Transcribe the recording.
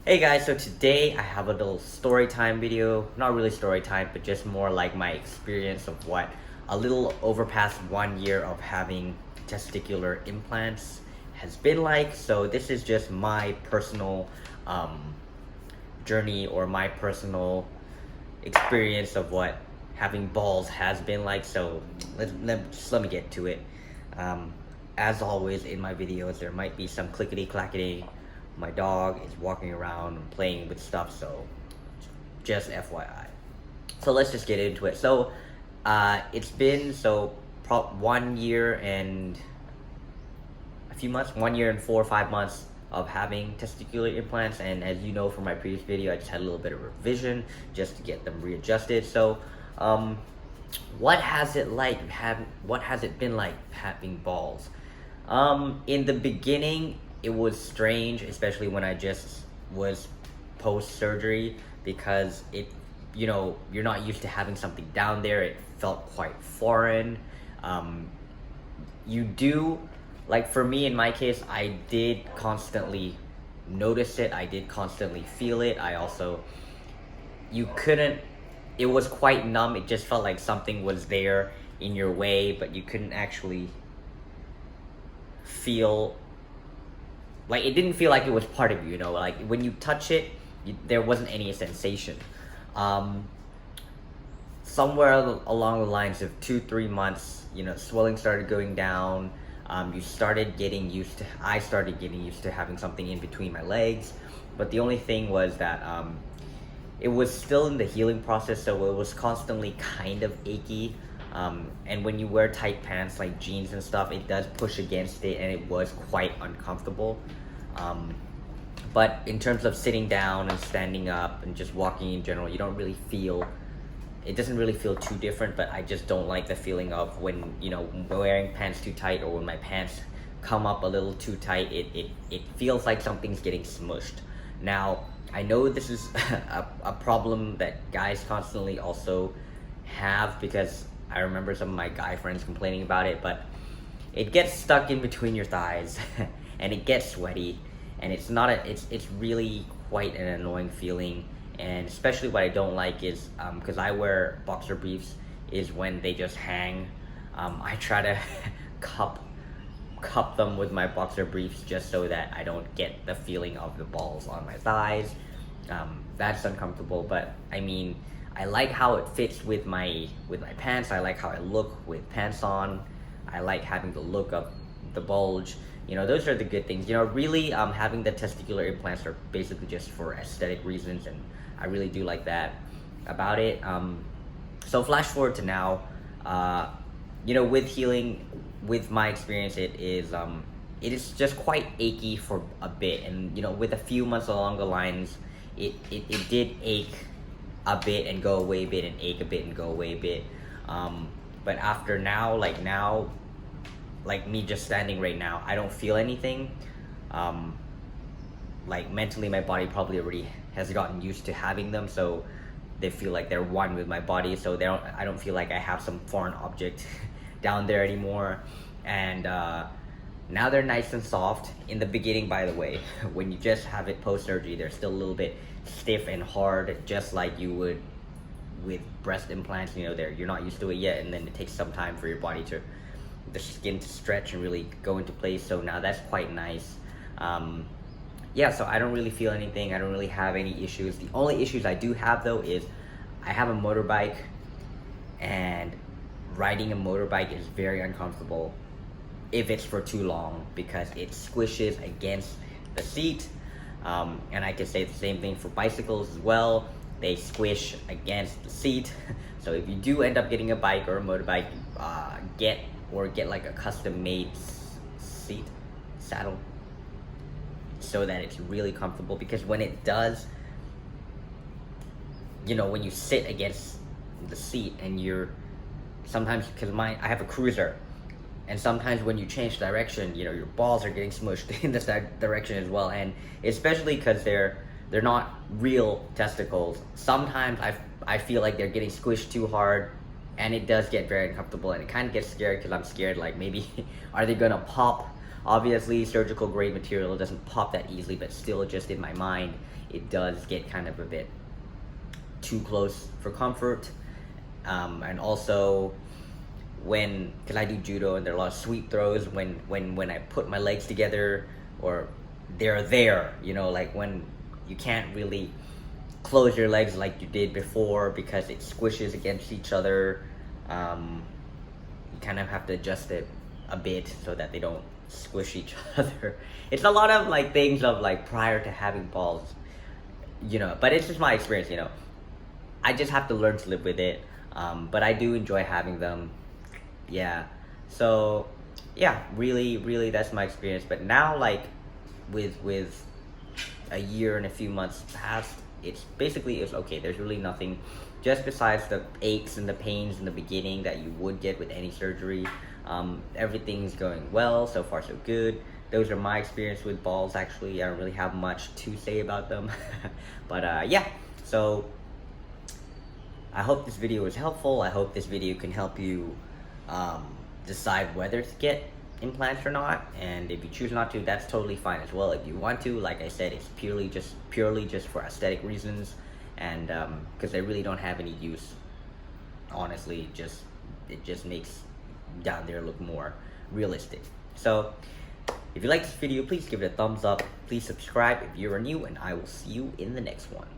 Hey guys, so today I have a little story time video. Not really story time, but just more like my experience of what a little over past 1 year of having testicular implants has been like. So this is just my personal journey or my personal experience of what having balls has been like. So let me get to it. As always in my videos, there might be some clickety clackety. My dog is walking around and playing with stuff, so just FYI. So let's just get into it. So it's been 1 year and a few months, 1 year and 4 or 5 months of having testicular implants, and as you know from my previous video, I just had a little bit of revision just to get them readjusted. So what has it been like having balls? In the beginning, it was strange, especially when I just was post-surgery, because you're not used to having something down there. It felt quite foreign. Like for me, in my case, I did constantly notice it. I did constantly feel it. It was quite numb. It just felt like something was there in your way, but you couldn't actually feel. Like, it didn't feel like it was part of you, like when you touch it, there wasn't any sensation. Somewhere along the lines of 2-3 months, swelling started going down. I started getting used to having something in between my legs, but the only thing was that it was still in the healing process, so it was constantly kind of achy. And when you wear tight pants like jeans and stuff, it does push against it, and it was quite uncomfortable. But in terms of sitting down and standing up and just walking in general, it doesn't really feel too different. But I just don't like the feeling of when wearing pants too tight, or when my pants come up a little too tight. It feels like something's getting smushed. Now, I know this is a problem that guys constantly also have, because I remember some of my guy friends complaining about it, but it gets stuck in between your thighs and it gets sweaty, and it's really quite an annoying feeling. And especially what I don't like is, because I wear boxer briefs, is when they just hang. I try to cup them with my boxer briefs just so that I don't get the feeling of the balls on my thighs. That's uncomfortable, but I mean, I like how it fits with my pants. I like how I look with pants on. I like having the look of the bulge. Those are the good things. Really, having the testicular implants are basically just for aesthetic reasons, and I really do like that about it. So flash forward to now. With healing, with my experience, it is just quite achy for a bit, and with a few months along the lines, it did ache a bit and go away a bit, and ache a bit and go away a bit. But after now, like me just standing right now, I don't feel anything. Like mentally, my body probably already has gotten used to having them, so they feel like they're one with my body. So I don't feel like I have some foreign object down there anymore. And now they're nice and soft. In the beginning, by the way, when you just have it post-surgery, they're still a little bit stiff and hard, just like you would with breast implants. You're not used to it yet, and then it takes some time for your body the skin to stretch and really go into place. So now that's quite nice. So I don't really feel anything. I don't really have any issues. The only issues I do have, though, is I have a motorbike, and riding a motorbike is very uncomfortable if it's for too long, because it squishes against the seat. And I can say the same thing for bicycles as well. They squish against the seat. So if you do end up getting a bike or a motorbike, get like a custom-made saddle, so that it's really comfortable. Because when it does, when you sit against the seat, and sometimes, because I have a cruiser, and sometimes when you change direction, your balls are getting smushed in this direction as well. And especially because they're not real testicles, sometimes I feel like they're getting squished too hard, and it does get very uncomfortable, and it kind of gets scary, because I'm scared, like, maybe are they gonna pop Obviously, surgical grade material doesn't pop that easily, but still, just in my mind, it does get kind of a bit too close for comfort. And also, because I do judo and there are a lot of sweep throws, when I put my legs together, or they're there, like when you can't really close your legs like you did before because it squishes against each other. You kind of have to adjust it a bit so that they don't squish each other. It's a lot of like things of like prior to having balls, but it's just my experience. I just have to learn to live with it. But I do enjoy having them. Yeah. So yeah, really that's my experience. But now, like with a year and a few months past, it's okay. There's really nothing, just besides the aches and the pains in the beginning that you would get with any surgery. Everything's going well so far, so good. Those are my experience with balls. Actually, I don't really have much to say about them. But yeah, so I hope this video was helpful. I hope this video can help you decide whether to get implants or not. And if you choose not to, that's totally fine as well. If you want to, like I said, it's purely just for aesthetic reasons, and because they really don't have any use. Honestly, it just makes down there look more realistic. So if you like this video, please give it a thumbs up. Please subscribe if you're new, and I will see you in the next one.